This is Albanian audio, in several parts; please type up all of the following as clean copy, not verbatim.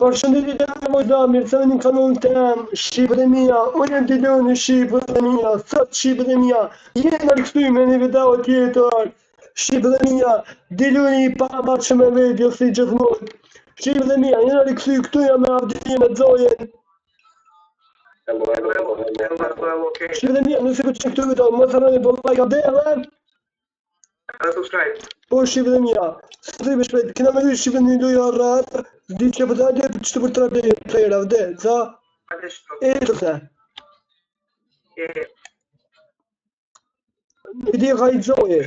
Përshëndetje të mojda, mirë se vini në kanalin tem, Shqipët e mia, unë jam Diloni Shqipët e mia, sot Shqipët e mia, jena rikthyer me një video tjetër, Shqipët e mia, Diloni I pamatshëm me video si gjithmonë, Shqipët e mia, jena rikthyer këtu jam me Avdin me Zojen. Hello, okay. Shqipët e mia, nëse këtë këtu video, mos harroni të like dhe subscribe. po Shqipët e mia, së të shpejt, kena me Shqipët e mia rrat. Di që për të adje për që të për të rabdej të plejra, vde, za? E të the? E di e ka I zoje?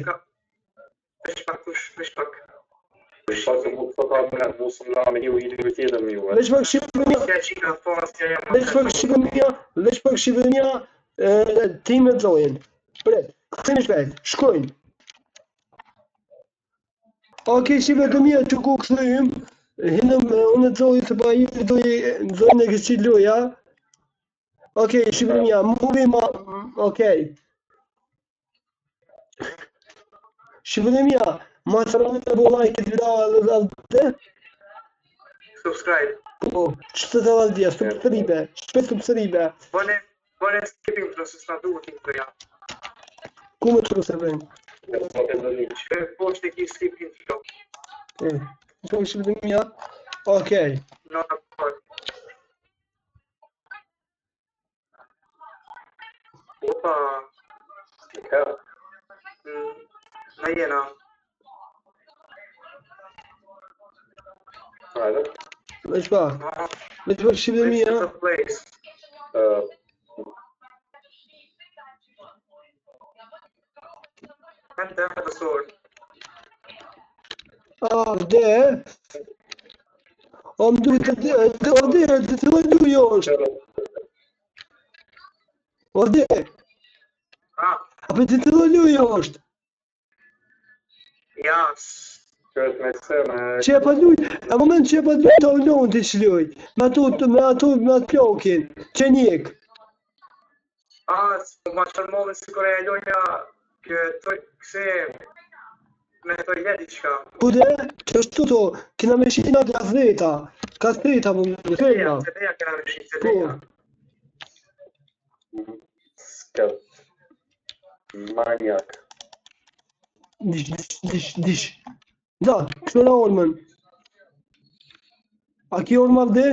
Vesh pak. Vesh pak se mu të thotë mu së mla me një hitë tjetër me ju. Vesh pak Shqipë e mia, vesh pak Shqipë e mia, ti me zojen. Pret, këthemi shpejt, shkojnë. Oke, Shqipë e mia që ku këthejmë, hinëm unë të zojë të pa I të zojnë e kështë qitë luja. Oke, Shqipë e mia, muvi ma, oke. Shqipë e mia, ma të rrënë të bo like këtë video dhe Subscribe. po, që të të valdia, subscribe, shpet subscribe. Bone skipping të nësë s'na duhet një përja. Ku me të rrëse vëjnë? Që poshtë e ki skipping të shlo. Po, Shqipë e mia, okej. No, në përë. Opa. Na jena. Veç pak, Shqipë e mia. And then the sword. Vde? O më duhet të të lojdu jo është. O vde? Ape të lojdu jo është. Jas. Që e pa luj, e moment që e pa luj të ullon të shluj. Me ato plokin, që njek. Ma qërmollën si kore e loja këse me të jedi qka. Po dhe, që është të, kena me shina gazeta, po me firma. CD-ja kena me shi, CD-ja. Skat. Maniak. Dish. Da, kështë në ormën. A ki ormë avde?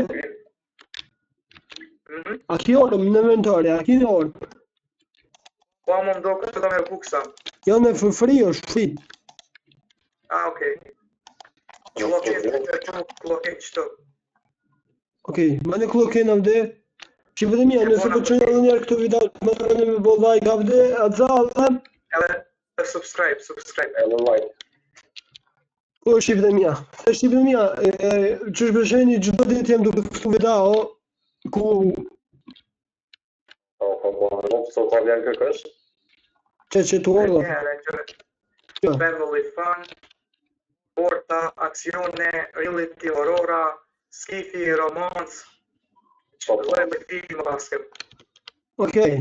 A ki ormë në inventare, a ki ormë? Po më mdo këtë të me buksa. Jo me fërfri është fit. Okej. Kloken qëto. Okej, ma në kloken avde. Që vëdhe mja, nëse për që një njerë këtë video, më të rënë me bo like avde, atë za avde. Edhe subscribe. Edhe like. O, Shqipë dhe mja. Shqipë dhe mja, që është përsheni gjithë dhe të jem duke këtu video, ku... Sot ta vjen kërkësh? Që të orla. Family fun, porta, aksione, reality, horrora, skifi, romans, dhe me film basket. Okej.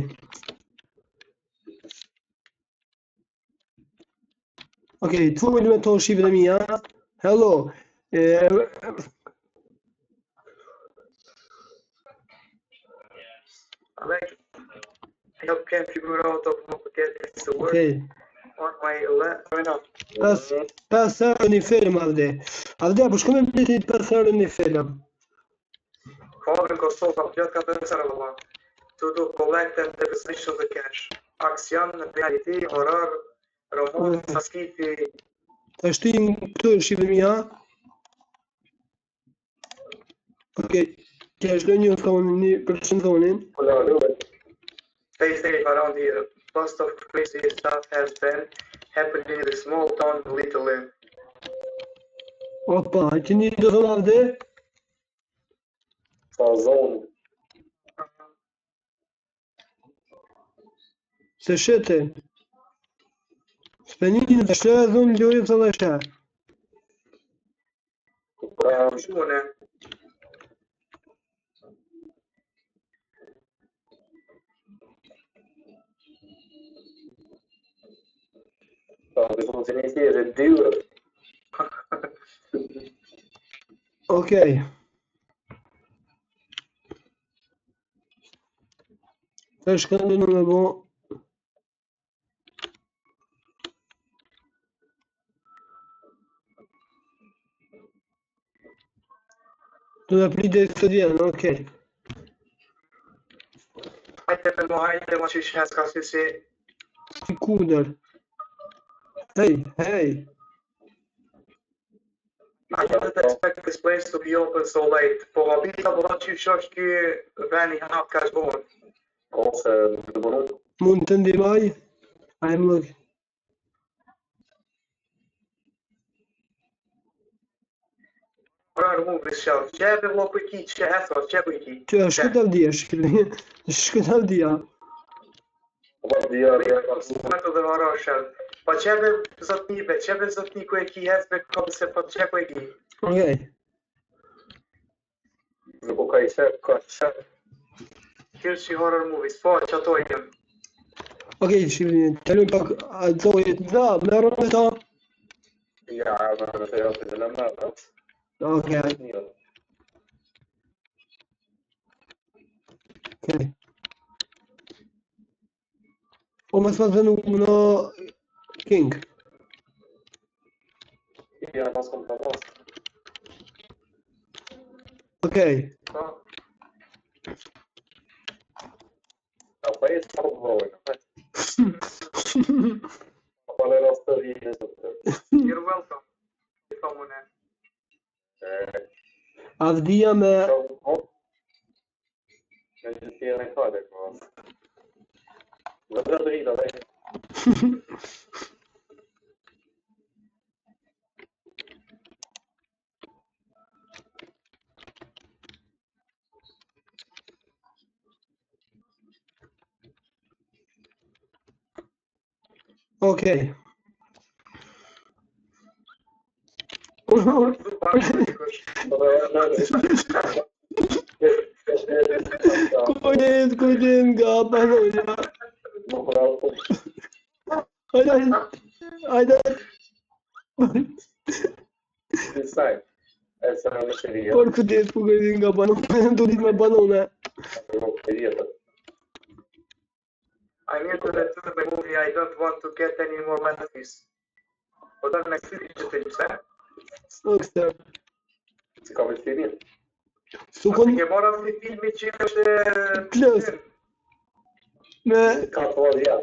Okej, të fujnë me to Shqipë dhe mija. Hello. Jag kan figura ut av något helt stort. Okej. On my left. Pas herë një film, Avde. Avde, po shko me mbitit pas herë një film. Kavën Kosovë ka plot ka pensar valla. To do collect and deposition the cash. Aksion, reality, horror, romans, skifi. Ta shtin këtu Shqipë dhe mija. Okej. Kja është një një përshëndonin. Stay safe around here. Most of crazy stuff has been happening in the small town of Little Lynn. Opa, që një do thonë Avde? Sa zonë. Se shete. S'penin të shë, dhunë lojë të dhe shë. Shune. Det funktioniserar dyrt. Okej. Tash këndën me bo. Do ta pritet të vjen, okej. Hajde ma që shhes ka si. Si kunder. Hey, hey. I didn't expect this place to be open so late. Po habita po që shosh ky veni hap ka zgjuar. Ose të bëron. Mund të ndihmoj? I'm looking. Horror movies show. Çfarë vëllai po ki, çfarë haso, çfarë po ki? Që shkë të vdish, shkë të vdia. Po dia Më të dhe horror show. Po çfarë zotnive, çfarë zotni ku e ki hasbe kom se po çfarë po e ki. Okej. Në po ka i shef, ka shef. Kjo si horror movies, po çato jem. Okej, shihni, tani pak azoje da, merr me ta. Ja, në të jatë të lëmë atë. Okej. Okej. O më s'ma dhënë në King. Ja, pas kom të pas. Okej. Po. Pa e të përvojnë. Pa le rastë të vijë në të të. You're welcome. I thonë A vdia me... Në që të tjene kade, ko. Në të të rita, dhe. Okej. Kujdes nga panoja. Hajde. Insaj, e së në në shërija. Por kujdes nga panoja. Do ditë me panone. I need to return the movie. I don't want to get any more messages. Po do në këtë që të lipse. Okej. Si ka vështirin? Sukon Ke mora si filmi që është... Plus. Me... Ka të vazhja.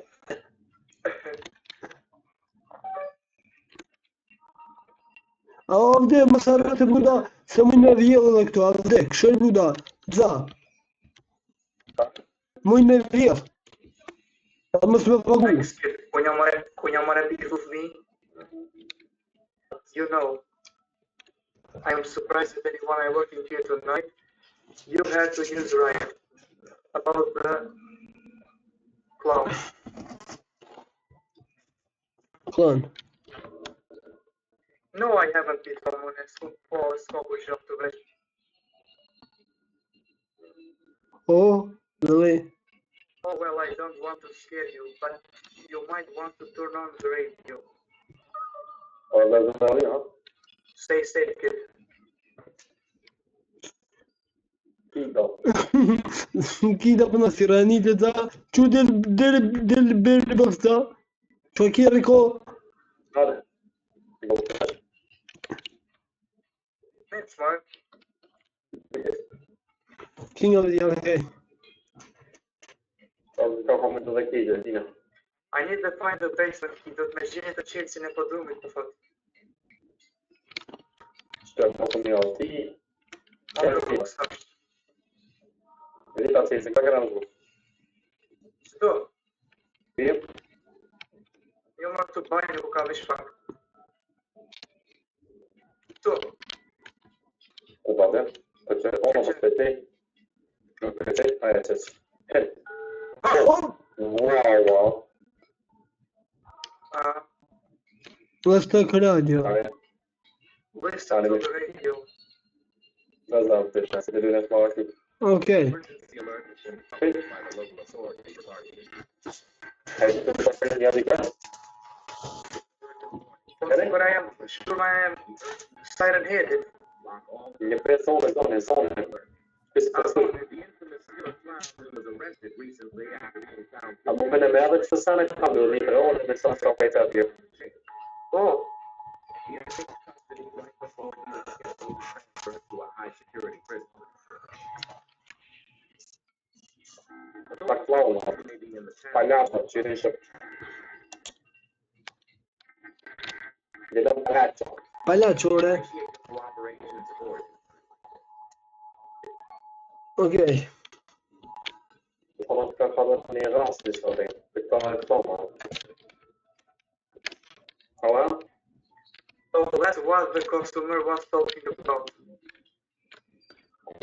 A vde, më sarë të buda, se mujnë me vjellë dhe këto, a vde, këshër buda, dza. Mujnë me vjellë. A më s'me pagu. Ku një mare pisu fëmi? You know, I am surprised that anyone I working here tonight, you had to use Ryan about the clown. Klan. No, I haven't been someone else who was published up to it. Oh, really? Oh, well, I don't want to scare you, but you might want to turn on the radio. O, dhe dhe dhe, ha? Stay safe, kid. Kida. Kida për në siranit e ta, që del berë bëksta, që kjerë ko, Hade. That's smart. kinga dhe janë hej. Ka komit të dhe kejtë, dina. I need to find the basement key that me gjeni të qelësin e podrumit, të thot. Që të më të një alti. Rita të se ka kërë në zhu. Çdo? Pim, Jo më të bajnë ku ka vish pak. Këtu. ku pa dhe. Të që ono më të tej. Në të tej, aja që që. Hel. Wow. Let's talk radio. Aja. Listen to the radio. Në znam të shë, se të dy në shma aktiv. Okej. Hajde të të shërë një adika. Kur I am siren headed. Një pre zone. Kësë të Ah, sërë. The infamous serial clown was arrested recently after edhe kështu sa në kam bërë një kërë, me sa frapet atje. Oh, Tak plauna, paljaça, që ishë. Dhe paljaça. Palaqore. Okej. Po më ka falë një rast në shkëtë, të këta e toma. Hala? so that's what the consumer was talking about.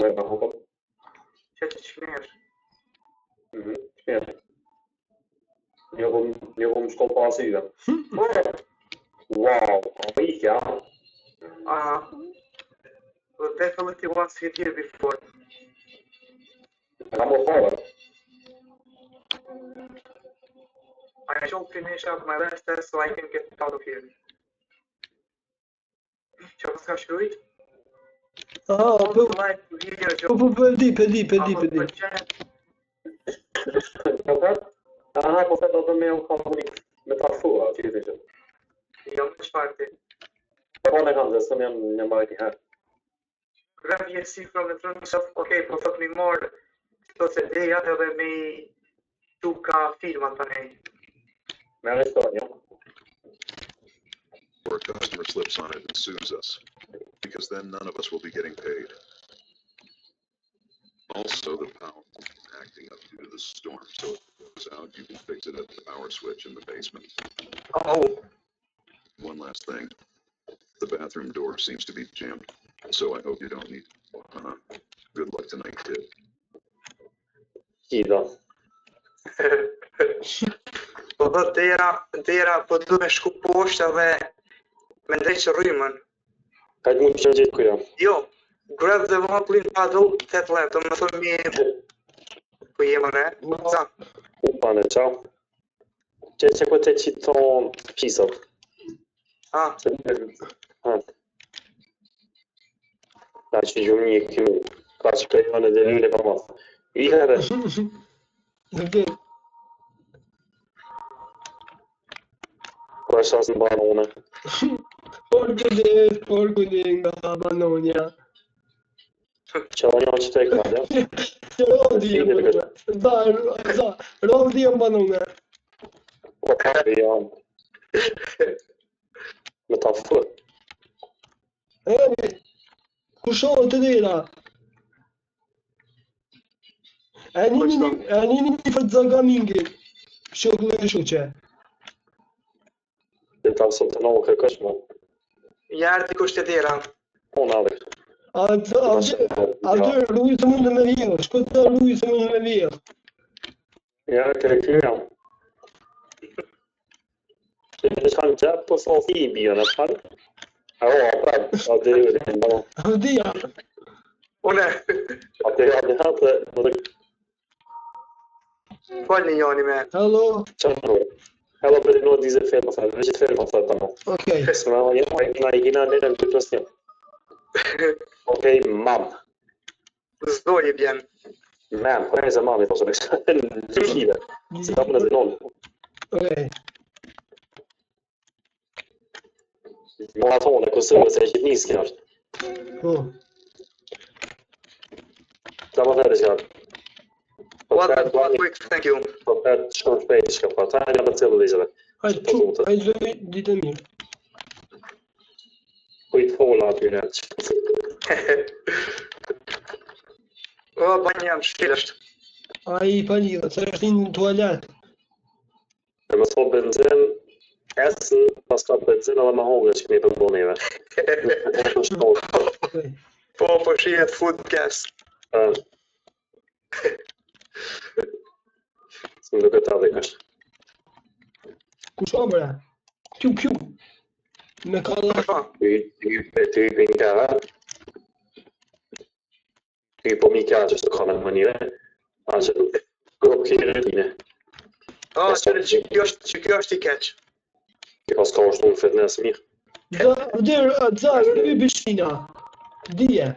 Me në hukëm? Që të qënërë. Shmjerë. Një vëmë shkollë pasire. Wow, a ikja? Well, definitely once here before. Ka më falë. I should finish up my last test so I can get out of here. Që pas ka shkrujt? Ah, I would like to hear your job. po di. Aha, po të do me u komunik me parfua, që i të që. Jo më çfarë. Po në kam dhe së më jam në marrë herë. Grab your seat from the front of, okay, po thot mi morë këto CD-ja edhe me tu ka filma të nej. Me arrestonja. Or a customer slips on it and sues us, because then none of us will be getting paid. Also, the power acting up due to the storm, so if it goes out, you can fix it at the power switch in the basement. Oh, One last thing, the bathroom door seems to be jammed, so I hope you don't need. Good luck tonight, kid. Kida. po thot dera po du me shku poshtë edhe me ndreq rrymën. Ka të mund të gjithë kuja. Jo, grab the wobbling paddle, that left, do më thonë mi... Po jemë ne? Za, Pane, ciao. Që po të qito pisat. Da që gjumë një këmu. Ka që kajone dhe lule pa masë. I herë. Okej. Ko e shasë në banone. Porco de nga Banonja. Që o një që të e ka, ja? Rodi e Banonja. Po kari janë. Me ta fët. Kushohet të dera. E një fëtë zagamingin. Shokë e shoqe. Dhe ta sot të nëmë kërkësh më. jarë dikush të dera. Unë adhe. Atë rrujë të mundë me vjerë. Shko të rrujë të mundë me vjerë. Ja, kërë jam. Që të shanë gjepë, po sa si i bjë në parë. A prapë, a dhe rrë në balon. Vdia. Une, A të rrë hatë, më dhe falni Joni me. Hello. qënë. Hello, për në dizë firma, sa në gjithë firma, sa të më. Okej. Së në i gina në në të pës një. Okej, mam. Zdoj i bjen. Mam, po e zë mami, po së në në shive. Se ta më në zënonë. Okej. Maratone, kësërë, se e që njësë kjo është. Po. Ta më thërë që është. What quick, thank you. Po të shkon shpejt shka, po ta një për cilë lizëve. Hajde ditë mirë. Po i të fola aty në që. O, banja jam shkilësht. A i palidhë, se është në tualet. Dhe më thonë benzin, esën, pas ka benzin edhe më hongë që këni për mbonive. Okej. Po shihet food gas. Së më duke të adhe kështë. Kusho bre? Kju. Me kalla. Ty i për nga, ty i po mi ka që së të kone në mënire, a që grupë kire në tine. Që kjo është i keq. Ki pas ka është unë fitness mirë. Za, rrëvi bishtina. Dije.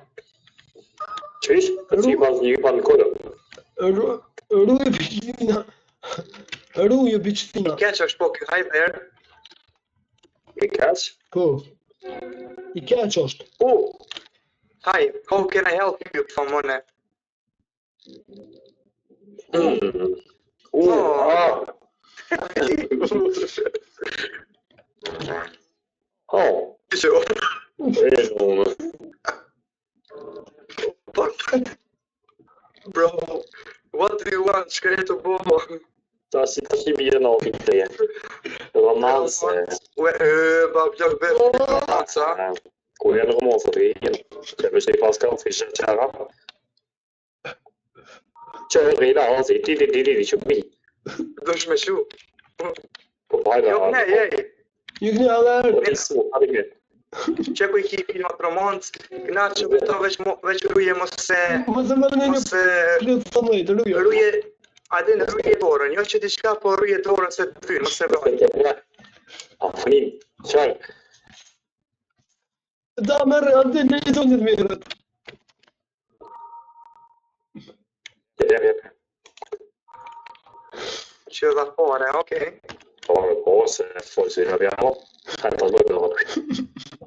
Që ishë? Që i pas një pa në kodë. Rrëvi bishtina. Ruje biçtina. Keq është po ky hajder. I keq? Po. I keq është. Hi, how can I help you, Famone? Bro, what do you want? Shkretu bo. Ta si bie në ofit të je. Romanse. Bab gjak be romansa. Ku janë romanse të jenë. Që vështë i paska të fishë qara. Që rrida anzi, ti që mi. Dush me shu. Po bajda. Jo, ne, jej. Jukni haller. Që ku I ki filmat romans, këna që veto veç ruje mos se... Mos e marrë në një ruje... Ade në ruje dorën, jo që diçka po ruje dorën se të fyrë, mos se vrojnë. A fënim, qarë? Da, merë, ade në një tonë të mirët. Që dha fare, okej. Po, se forse në abbiamo. Hajde pas bëjë dorën.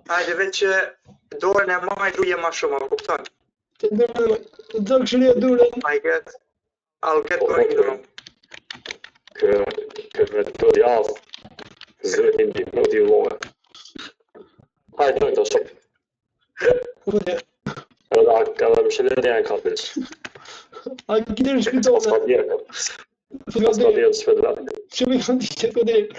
Hajde veç që dorën e maj ruje ma shumë, a kupton? Të të këshëria dorën. I'll get going now. Këtë të javë, zërin një në t'i vojë. Hajde në të shok. Edhe më shëllë në janë kapës. A këtë në shpitone. Ska djerë. Ska djerë shpitone. Që me këndi që këtë djerë.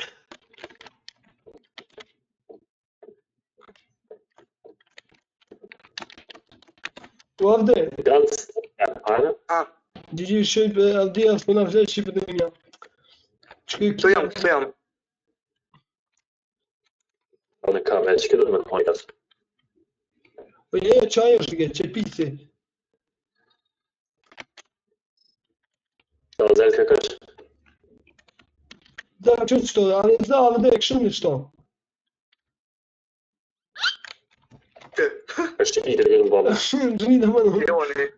U avde. Gantës, hajde? Gjigji shqipë e avdia s'po na fletë shqipët e minja. Këtu jam. Në kam e që këtë me të pojtas. Po je, qaj është ke, që pisi. Da zelë këkësh? Da, që të shto, ale za, avde, këshëm në shto. është i të gjithë në baba. Gjëni dhe më në. Joni.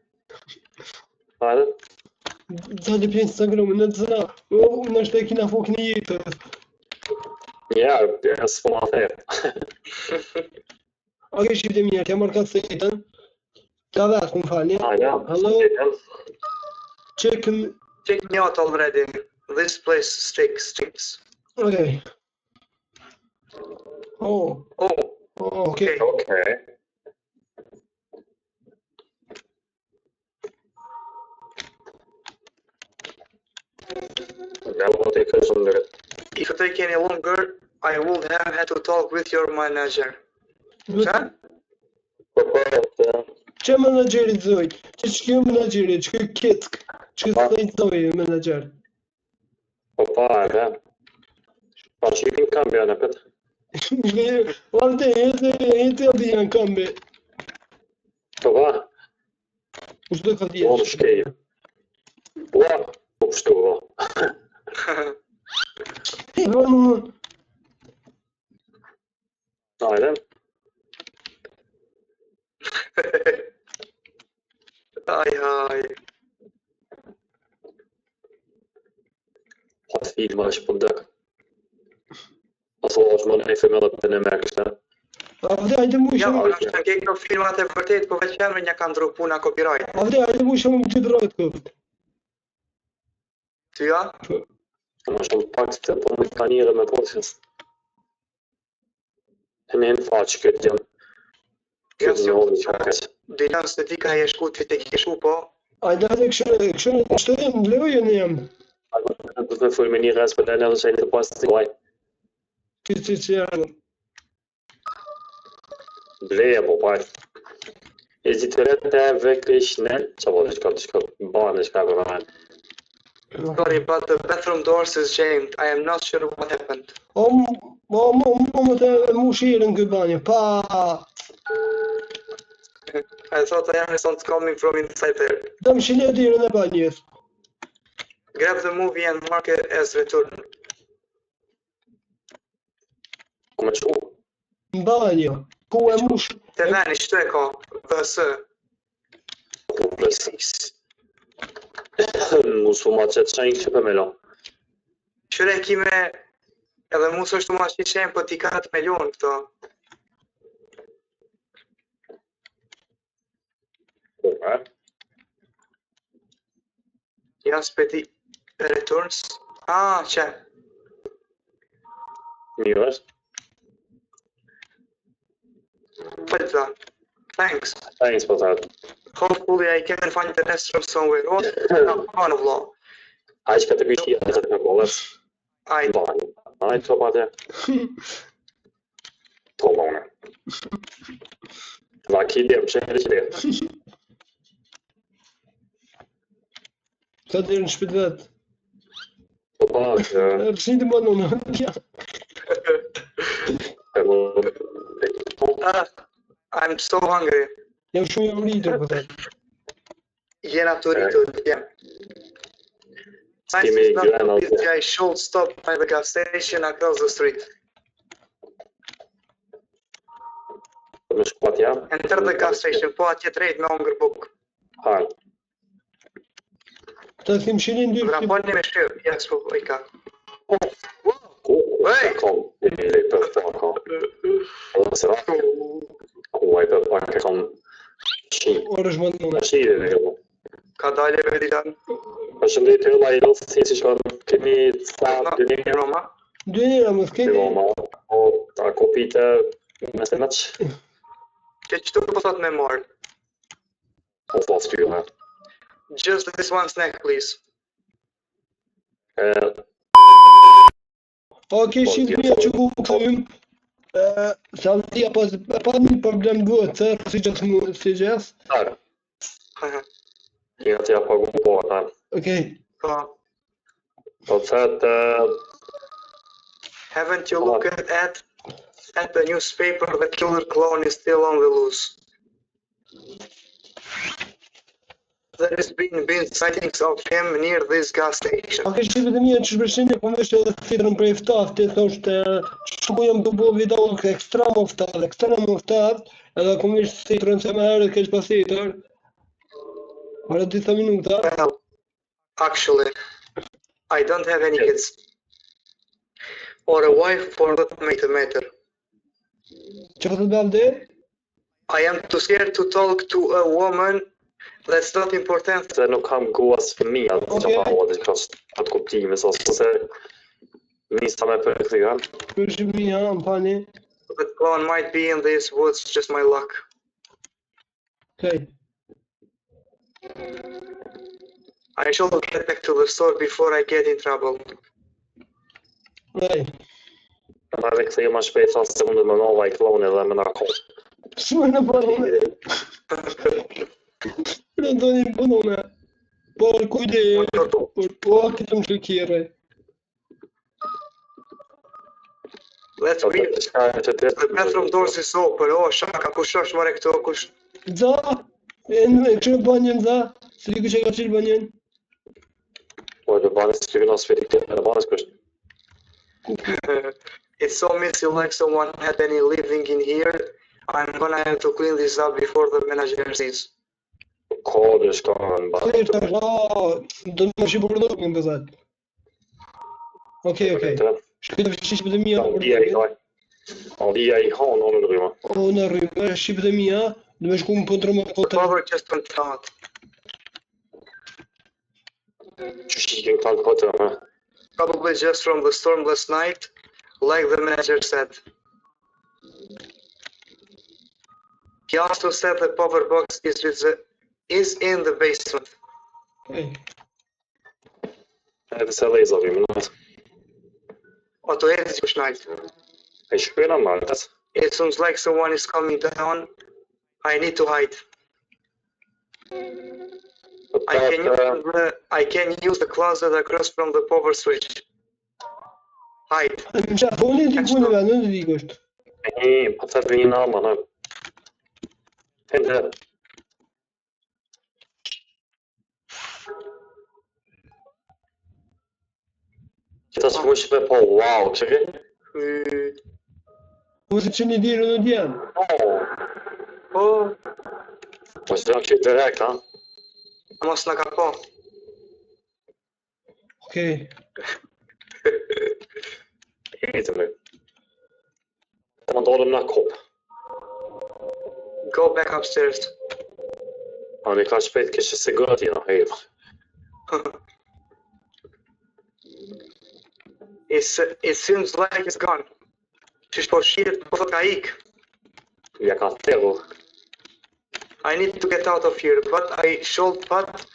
Hajde? Za të pjenë Instagram, në të zëna. Në është e kina fok një jetë. Ja, s'po ma thejë. Ok, shqipte mirë, t'ja marrë ka të jetën. Ta vetë, më falni. Hello? Check me out already. This place stinks. Okay. Oh, okay. If it take any longer, I would have had to talk with your manager. Qa? Që menagerit zojt? Që kjo menagerit? Që kjo kitk? Që stajt zoj menager? Pa, pa që i kambi anë këtë? Valde, jetë adi janë kambi. Pa? Ushtë do ka dhja? Unë shkejë. Ua, ushtu, Hajde. Aj. Hat filma është për dëkë. Aso është më në e femela për në me kështë. Hajde mu Ja, shumë. është në kejtë në filmat e vërtet, po veç femër një kanë ndru puna copyright. Hajde mu shumë më të drojt këtë. Ty ja? Më shumë pak të po më ka njëre me posjes. E në faqë këtë gjënë. Këtë zonë që kësë. Dilan së ti ka e shku, ty te ke shku, po? Hajde këshën në shtërën, në lojën e jam. Do të full me një rrës për dhe që e të pasë të guaj. Që janë. Bleja po pajtë. E zi të rrët të vekrish në, që po të shka banë shka për rrën. Sorry, but the bathroom doors is jammed. I am not sure what happened. Më të mu shirën këtë banje, pa... I thought I heard sounds coming from inside there. Dëm shilje dirën e banjes. Grab the movie and mark it as return. Ku me qu? Në banje, ku e mush... Te veni, qëtu e ka? Vësë. Ku presis. Mu s'u ma qëtë qenjë që për me lo. Qyre kime edhe mu së është ma shishen për t'i 4 milion këto. Ja speti returns. Që? Mirë është. Fëtë. Thanks. Thanks for that. Hopefully I can find the restroom somewhere. Oh, no, vlo. Ai që ka të bishia e të të bolës. Ai, Ai, të pa të. Të mëne. Va kidem, që e që dhe. Sa të në shpit vetë. Të pa, që... Rëshin të më në I'm so hungry. Jam shumë i rritur, për të. Jena të rritur, jam. Nice is not that this guy should stop by the gas station across the street. Në shkuat jam. Enter the gas station, po atje drejt me hungër buk. Hajë. Ta thim shilin dy Vraponi me shqyr, ja s'po i ka. Hey! Kom, i për të kom. Dhe se rakë. Kuaj për pak e kom shi. orësh më në. Shi dhe në gëmë. Ka dalje me ditan. Përshëndetje vëlla i losë si që shkon kemi sa dy një Roma. Dy njëra më s'keni. Roma. O ta kopite me se mëq. Ke qëtu po thot me marë. O thos tyre. Just this one snack, please. Ok, shqip një që ku këtëm. Sa dhja pas një problem vëtë, si gjesë. Tare. Një të ja pagu po ata. Ok. Po. Po të thëtë... Haven't you looked at the newspaper? The killer clown is still on the loose. There has been sightings of him near this gas station. Ok, shqipet e mija që shpërshinje, po vështë edhe fitrën prej ftaftë, të thoshtë, që ku jam të bo video ekstrem oftat, edhe ku mishë fitrën se me herët keq pasitër. Mërë disa minuta. Well, actually, I don't have any kids. Or a wife for that matter. Që këtë të dhe? I am too scared to talk to a woman. That's not important. Se nuk kam guas fëmija që pa hoa dhe që atë kuptime, so se nisa me për këtë gërë. Për shqipëmija, më pani. The clown might be in these woods, just my luck. Okay. I shall get back to the store before I get in trouble. Right. Ma dhe këtë ma shpejt sa se mundet me nova i kloni dhe me narko. Shumë në përë. Rëndoni bënone. Por kujde, po këtë më shkire. Let's read. The bathroom doors is open. Oh, shaka, kush është mare këto, kush? Za, që në banjen za, së li që ka qilë banjen. Po dhe banës të qëgëna së feti këtë në banës kështë. It's so messy like someone had any living in here. I'm gonna have to clean this up before the manager sees. Ko dhe shkanë banë. Këtë është ashtë, do në shqipë për do këmë pëzat. Okej. Shkëtë shqipë dhe mija. Aldia i hanë në rrëma. O në rrëma, shqipë dhe mija, dhe me shku më pëndrë më The cover just went out. Që shqikin këta këtë, me? Probably just from the storm last night, like the manager said. He also said the power box is in the basement. Edhe se lejzovi, më nëtë. Otto Edis was night. E shkëna martës. It seems like someone is coming down. I need to hide. I can use the closet across from the power switch. Hide. Më qa, po në t'i punë me, në t'i kështë. Po të të një nama, në. Hende. Qëta së më shqipe po, wow, që ke? Po se që një dirë në djenë. Po, Po që të në kështë direkt, ha? mos në ka po. Okej. Heter nu. Man drar dem nackhopp. Go back upstairs. Han är kanske vet kanske se gott igen. Hej. It seems like it's gone. Qysh po shihet, po thot ka ik. Ja kan terror. I need to get out of here, but I should but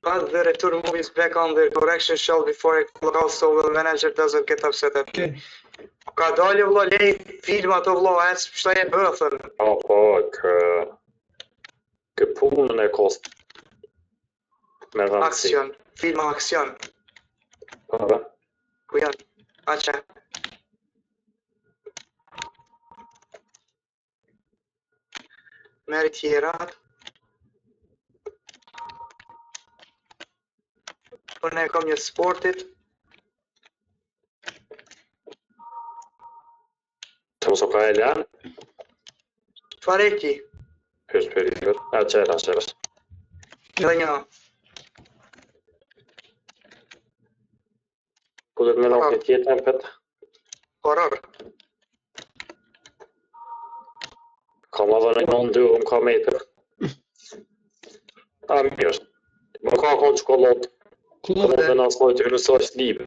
the return movies back on the correction shelf before I clock out so the manager doesn't get upset at me. Okay. Ka dalë vëlla, lej film ato vëlla, ec shtaj e bërthën. Ja, och kuponen är kost. Med Ramsey. Aksion, film aksion. Ja. Ku janë? Aqa. Meri tjera. Por ne kam një sportit. Som så kan jag. Çfarë e ki? Husperiod. Ja, tjäras. Edhe një. På det med locket i tempet. Horror. Kommer vara någon du om kommer hit. Ja, mer. Man kan ha choklad. Kullar Den har slagit ur en sorts liv.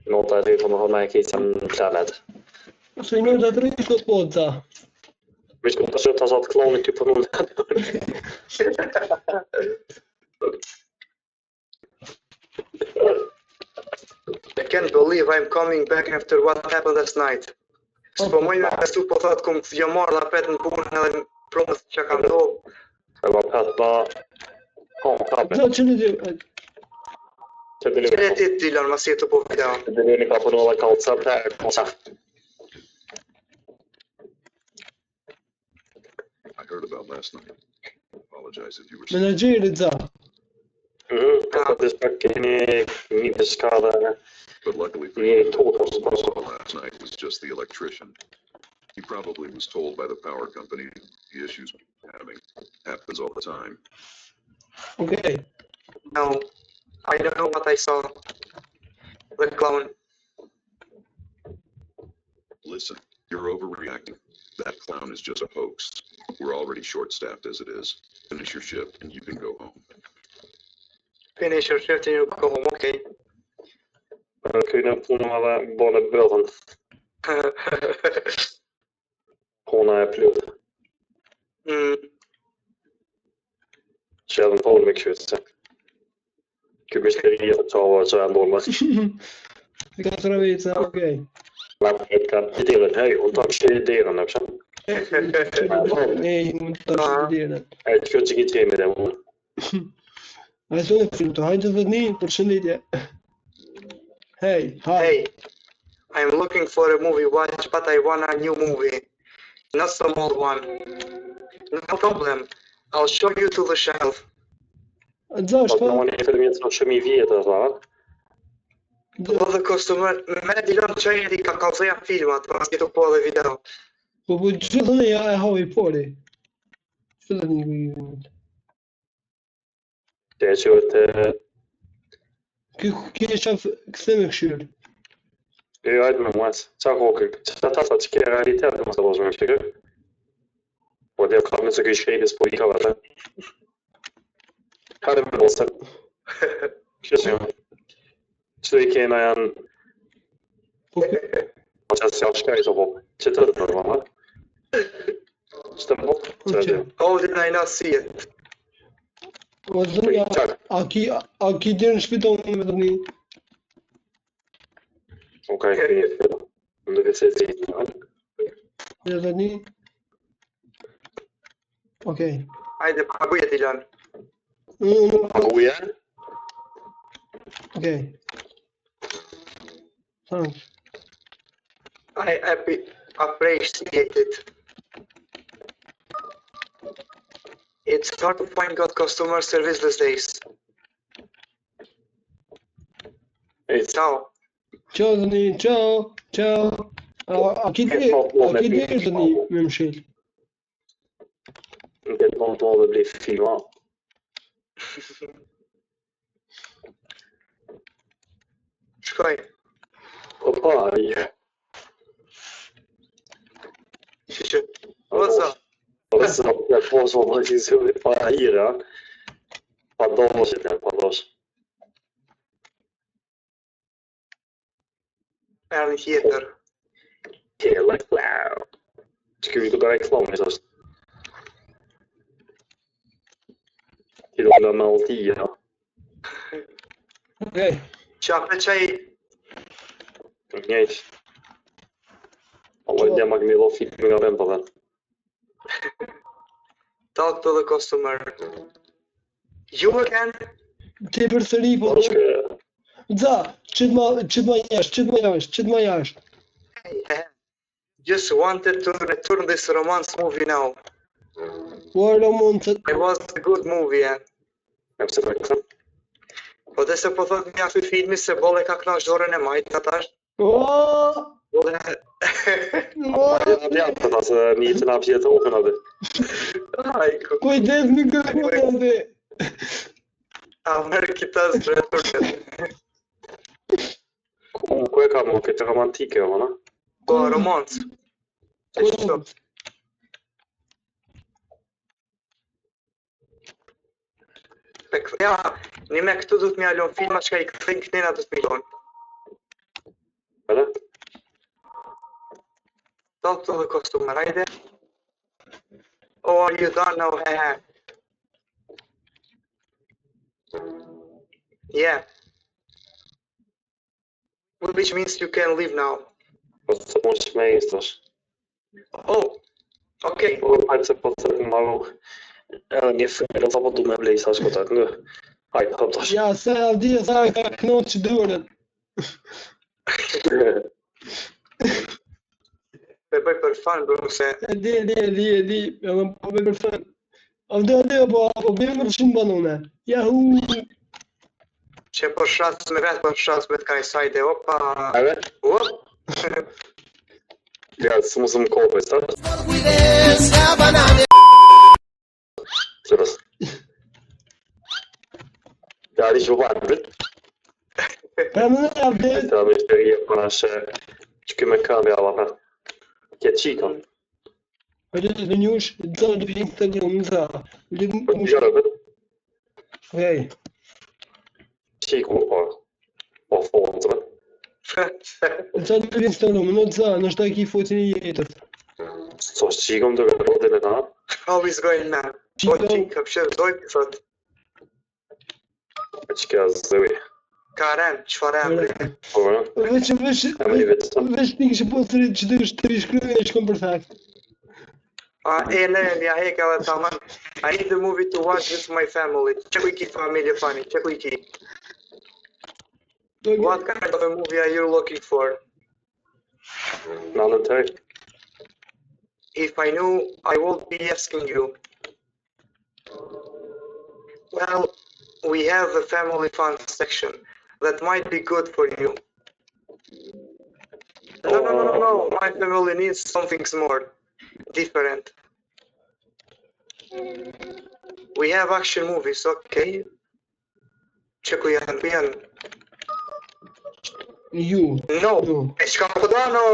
Något där det kommer ha med kisen kläder. Så innan det är så podda. Vi ska inte köpa så att klonen typ på någon. I can't believe I'm coming back after what happened last night. Po më një besu po thot kom jo marr la pet në punë edhe promës që kam ndodhur. Det var pappa. Ja, känner du? Që le ti Dylan mos jetë po video. Det är ungefär på några kalsar där. I heard about last night. Apologize if you were. Menagerit za. Det sprack in i midskada. But luckily for I you, tårtan what så we saw last night was just the electrician. He probably was told by the power company the issues we're having. Happens all the time. Okej. No, I don't know what I saw. The clown. Listen, you're overreacting. That clown is just a hoax. We're already short-staffed as it is. Finish your shift and you can go home. Finish your shift and you go home, okay. Jag kunde få några båda början. Hon är plugg. Kjell på med kutsen. Kubisteria ta så en boll. Katravica, okej. Lampet kan delen höj och ta sig delen också. Nej, hon tar sig det. Jag tror inte det med det. Alltså, det hajde det ni përshëndetje. Hey, hi. Hey, I'm looking for a movie watch, but I want a new movie. Not some old one. No problem. I'll show you to the shelf. Zash, Fast po? någon är för mig som kör mig vietë va. Po dhe kostumer, me Dylan çaj di ka kallëzoja filmat, pas këtu po edhe video. Po gjithë ne ja e havi pori. Çfarë një Det är så att Ki shaf ktheme këshyr. jag vet inte vad. Så jag tar att ska realitet måste vara så mycket. Och det kommer så mycket skrivs på lika väl. Hade vi måste. Känns så gick in en jag ska ju så på. Sitter det va? Stämmer bort. Oh, did I not see it? O zoja, a ki deri në shtëpi tonë me tani? Okej, fint. Men det ser ut. Ja tani. Okej. Hajde, paguaj Dylan. Paguja? Okej. Thanks. I appreciate it. It's hard to find good customer service these days. Ciao. Ciao tani, ciao, ciao. A ki deri tani me mshil? Det kommer inte att bli filmat. Shkoj. Opa, Që. What's up? Ose ja poso më që si para hira. Pa doshit, pa dosh. Erë tjetër. Hela klau. Që kemi të gare këllon, me është. Ti do në Maltia. Okej. Qa për qaj Njëjtë. Allah idea më këmi film nga vend për dhe. talk to the customer. You again? Ti përsëri po. Za, çit më jashtë. Just wanted to return this romance movie now. Ua romantë. It was a good movie, yeah. E pëse për kësa? Po dhe se po thot një aty filmi se bolle ka knash dorën e majtë, atash. Bolle... Ja, për ta se një të nga pjetë okën atë. Ajku. Kujdes mikrofonin aty. Amerikitas returnet. Ku e ka më këtë romantike, o mëna? Po, romans. E qëto? Ja, një me këtu du të mja lon filma që ka i këthejnë këtnena du të milion. Edhe? Talk to the customer, hajde. Oh, are you done now? Yeah. Which means you can leave now. Po të mund që me istash. Oh, okay. Po hajtë se po të maru. Edhe një fërë, sa po du me blej sa shkotat në. Hajtë, hop tash. Ja, se avdi sa ka knoq durën. Pe bëj për fan, bro, se... E di, edhe po bëj për fën. Avdi, po bëjmë për shumë banone. Jahu! Që për shras me vetë, për shras me të kaj sajte, opa... Edhe? Op! Ja, së më kopë, sa? Sërës. Ja, di që vajtë, vëtë? Pra më në avdi, Ta me shterije përna shë që këmë kam ja vata. Kje qikon. për të të njush, të të për Instagram, za. Po të gjërë, vëtë? Okej. Qikon, po fonë, të vëtë. Za të për Instagram, në za, në shtaj ki fotin e jetës. So qikon të vëtë rodin e ta. How is going now? Po qikë, përshet dojtë, thot. Që kja zëvi. Karen, qëfar emri? Po, vëtë? Veç ti kështë postëri që të rishkryve e shkom për fakt. E në ja heka dhe taman. I need the movie to watch with my family. Qeku i ki familje fani, qeku i ki. What kind of a movie are you looking for? Në në tërë. If I knew, I would be asking you. Well, we have a family fun section that might be good for you. No, my family needs something more different. We have action movies, okay? Qeku janë? Ju. No, e qka më dano?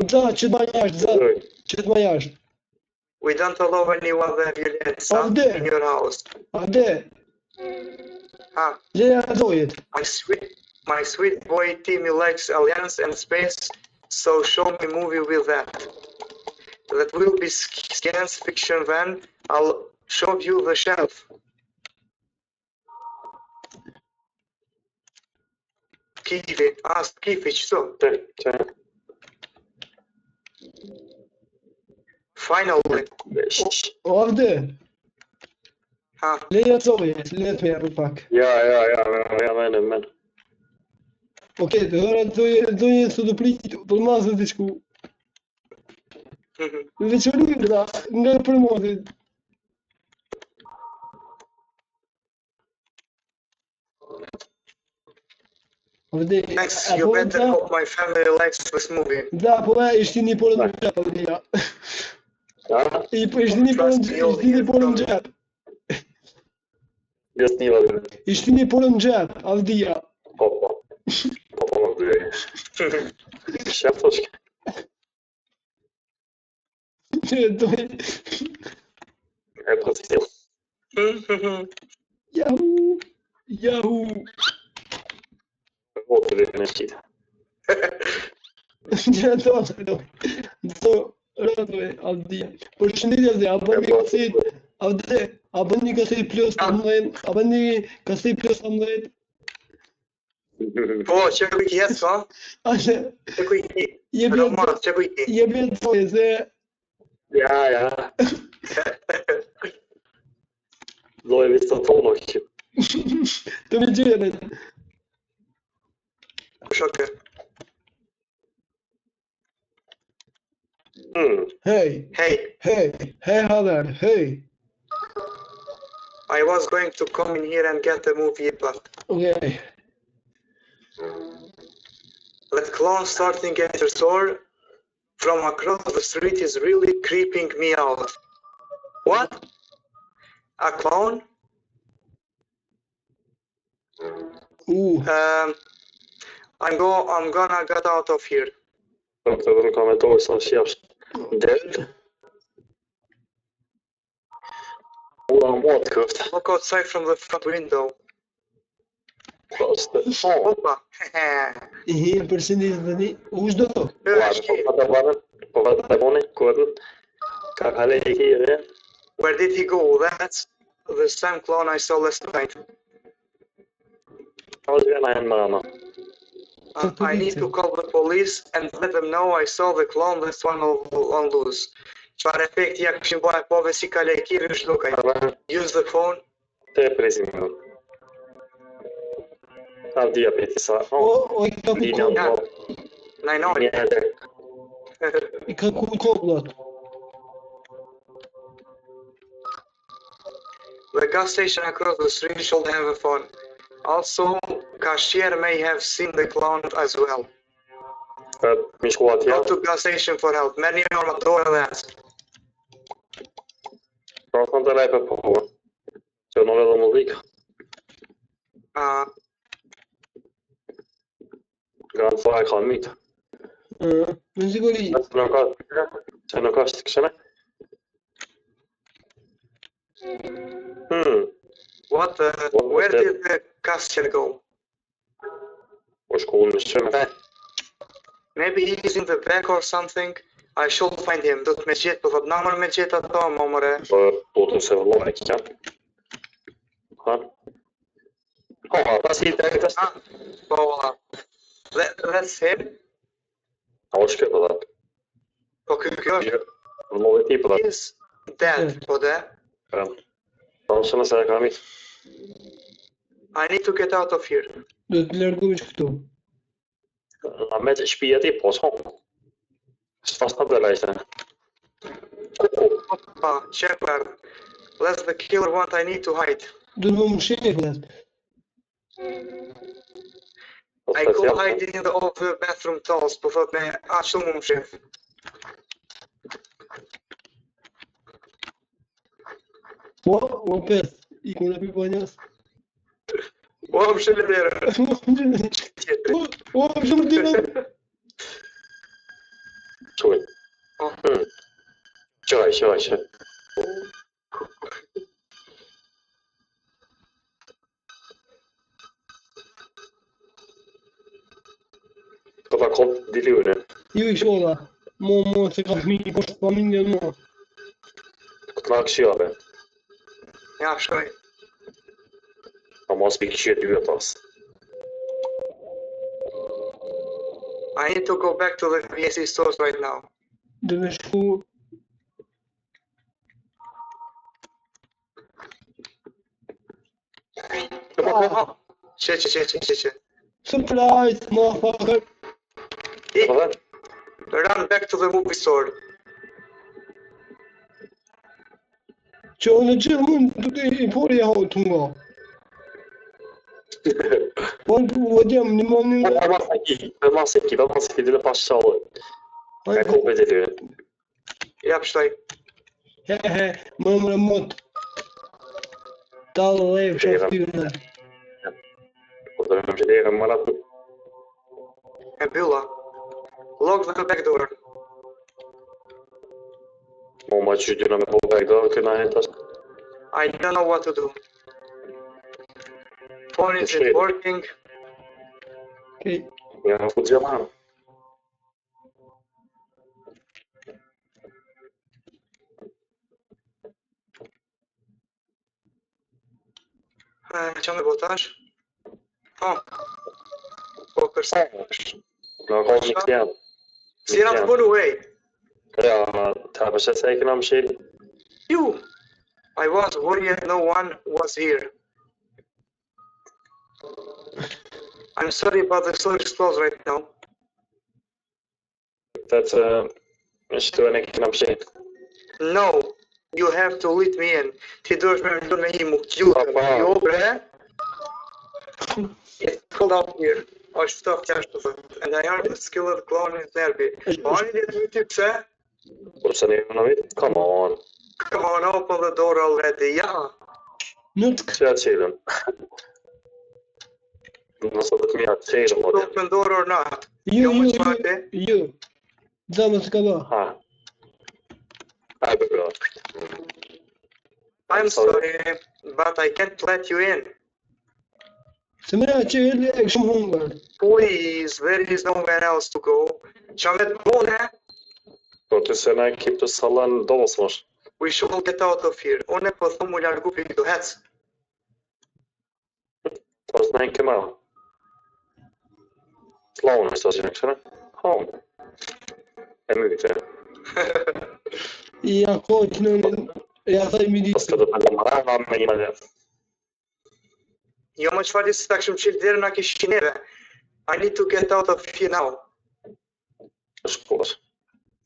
Za, që të ma jashtë, za. Që të ma jashtë. We don't allow anyone that violence in your house. Avde, Ah, leja dojit. my sweet boy Timmy likes aliens and space, so show me movie with that. That will be science fiction then. I'll show you the shelf. Kifi, Kifi, qëto? Që? Finally. O, avde, Ha, leja dojit, leja të merë pak. Ja, men. Okej, të hëra dojit së të pritë, për masë të shku. Veçëri, da, nga për motit. Avde, thanks, you better hope my family likes this movie. da, po e, ishti një porën në gjepë, avde, ja. Ja? Ishti një porën në gjepë. Jasnila dhe. Ishte një porën në gjep, avdia. Po, më dhe. Shef të shke. E për të tjilë. Yahoo! Po të dhe në shqitë. Gjë do rëdove, avdia. Përshëndetje, avdia, a bën një kaset, avdia, a bën një kaset plus 15, a bën një kaset plus 15. Po, që ku i jes, ka? Ashe, Që ku i jebi Roman, që ku i jebi të fojë, se Ja. Då är vi så tonårs. të me gjere. Shokë. Hey, hey, Hader, hey. I was going to come in here and get a movie, but Okay. that clown starting at your store from across the street is really creeping me out. What? A clown? I'm gonna get out of here. Doktor, de kommer inte ihåg som chefs. Död. Och han matkuft. Look outside from the front window. Fast. Oppa. Përshëndetje tani. U çdo? Po vata kodën. Ka kale e kire. Where did he go? That's the same clown I saw last night. I need to call the police and let them know I saw the clown that's one on loose. Çfarë efekti ja këshin bëhe pove si ka lejkiri është lukaj. Use the phone. Te prezimim. Ka diabeti sa. O, I ka ku Linja. Najnori. I ka ku kobllat. The gas station across the street should have a phone. Also, cashier may have seen the clown as well. Mi shkuat ja. Go to gas station for help. Merë një armatorë dhe asë. Pra të në të lejpe po. Që në vedhe muzika. Grand fire ka mitë. Në siguri. Që nuk është të këshëme. Where did the cashier go? O shkullë në shqëme. Maybe he's in the back or something. I should find him. Do të me gjetë, po thot, na mërë me gjetë ato, mëre. Po të se vëllon e kja. Ha? Pas i të e këtës. Po, that's him. A o shke për dhe. Po kjo është. Vëllon e ti për dhe. He's dead, po dhe. Po në shënë se e ka mitë. I need to get out of here. Do të largohesh këtu. Na me të shpija ti, po s'hon. S'fas në dhe lejtë. Shepard. That's the killer what I need to hide. Do të më shefet. I go hide in the bathroom stalls, po thot me, shumë më shef. O pes, I kuna pi banjas. O, më shëllë dherë. O, më shumë dherë. Quj. Qaj. Këta kopë diliune. Ju I shola. Mo, se ka fëmijë, po shtë familjen mo. Këtë nga këshjave. Ja, shkoj. A mos për këshje dy e tas. I need to go back to the VSC stores right now. Dhe me shku. Që. Surprise, motherfucker. Run back to the movie store. Që në gjithë mund të të I pori e hojë të nga. Po në vëdjem një mëmë një... Për mas e ki, dhe në pas shalë. Ka kopë e diliune. Ja, pështoj. He, më mëtë. Tallë dhe e fshat fyrën. Po të më shëllerë më ratë. E mbylla. Lock the back door. Mo ma që gjyna me po backdoor këna jetas. I don't know what to do. Phone isn't working. Okej. Ja në fut gjemanë. Çfarë më botash? Po. Po kërsa. Në kohë një këtjanë. Si jena të punu, ej? Ja, ta përse se e këna më shilë. You. I was worried no one was here. I'm sorry but the store is closed right now. That's më shtu e në këna më shilë. No. You have to let me in. Ti duhesh me ndonë me himu. Gjutëm. Jo, bre. It's cold out here. Është ftohtë jashtë të thëtë. And I am a skilled clown in therapy. Bani dhe të ty pse? Përse në në vitë? Come on. Come on, open the door already. Ja. Nutk. Që atë qilën? Nësë të këmi atë qilën, po Open the door or not? Ju. Ju. Dama s'ka ba. Ha. Ai bërë. I'm sorry, but I can't let you in. Se mëra që e shumë hungar. Please, there is nowhere else to go. Qa me të bune? Po të se në ekip të salën dosë mësh. We should get out of here. Une po thumë u largu për këtu hec. Po është në e këma. Sloan është të që në këshënë? Home. E myte. Ja kohë në... Ja thaj midis. Pas të të të mëra me një mëllë. Jo më qëfar disë të këshëm qilë dherë nga kishin neve. I need to get out of here now. Shkosh.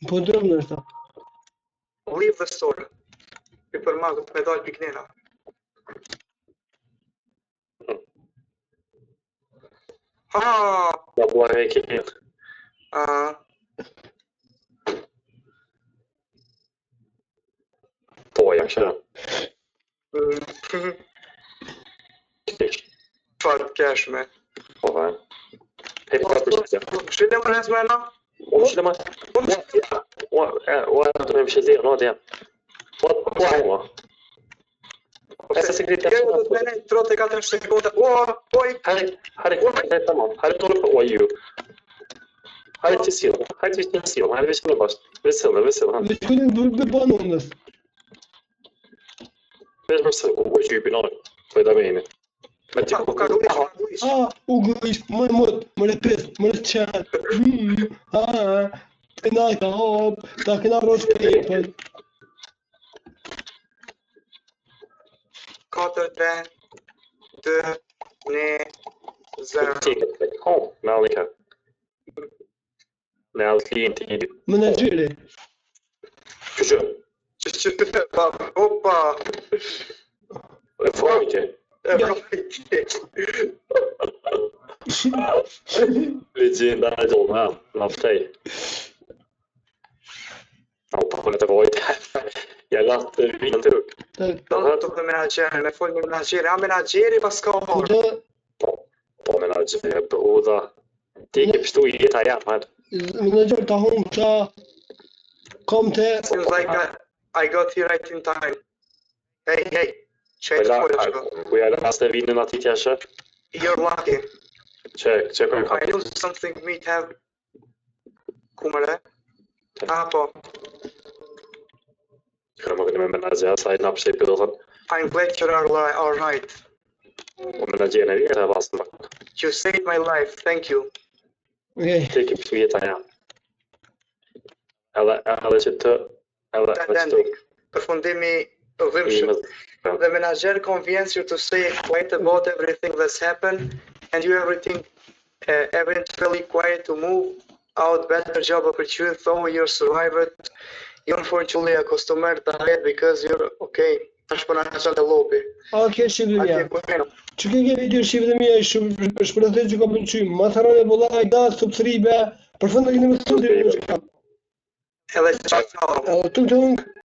Po drëm në është. Leave the store. Pi për magët me dalë piknena. Ha! Ja bua e kikit. Po, ja këshënë. Këtish. Qfarë të kesh me? Po, vaj. E për të shqitja. Shqile më nësë me na? Unë shqile ma... Ua, të me më shqitja, no, djem. Ua. Ese sekretë Kjo do të mene 34 sekonda. Oj! Hajde, tamam. Hajde të rëpë, ua ju. Hajde të silë, hajde të silë, hajde vishë në bashkë. Veselë. Dhe shkullin bërë banonës. Vesh më sërë, u gjypi nërë, të e da mejnë. Me ti Po ka gëllish. U gëllish, më mot, më repes, më rëqen. Të këna ka hop, ta këna rosh pejpën. 4, 3, 2, 1, 0. Me alë ka. Me alë klienti i dy. Menagjeri. Këshë. Opa! E frojtje. Legenda e do, na ftej. Po në të vojtë. Ja gatë vinë të rëk. Do të të menagjerë, me folë me menagjerë. A menagjerë pas ka orë. Po menagjerë, bëhuda. Ti ke pështu i jeta jam, hajtë. Menagjerë ta humë qa... Kom të... Seems like I got here right in time. Hey. Check for it. Kuja rast e vinë në ati tjashë? You're lucky. Check për I knew something might have... Kumare? Po. Kërë më këni me menagjerë, sa i në pështej për dhëtën. I'm glad you're all right. Po menagjerë në vjetë e bastë në bakë. You saved my life, thank you. Ti ke pështu jeta jam. Edhe që të... Ending. Përfundimi dhimbshëm. The manager convinced you to stay quiet about everything that's happened, and you eventually quiet to move out better job opportunity, though you survived. You unfortunately a customer died because you're okay. Tash po na çon te lopi. Okej, shqipëria. Që ke video shqipëria shumë shpresoj që ka pëlqyer. Masarane bollaj da subscribe. Përfundimi në studio. Edhe çfarë? Tung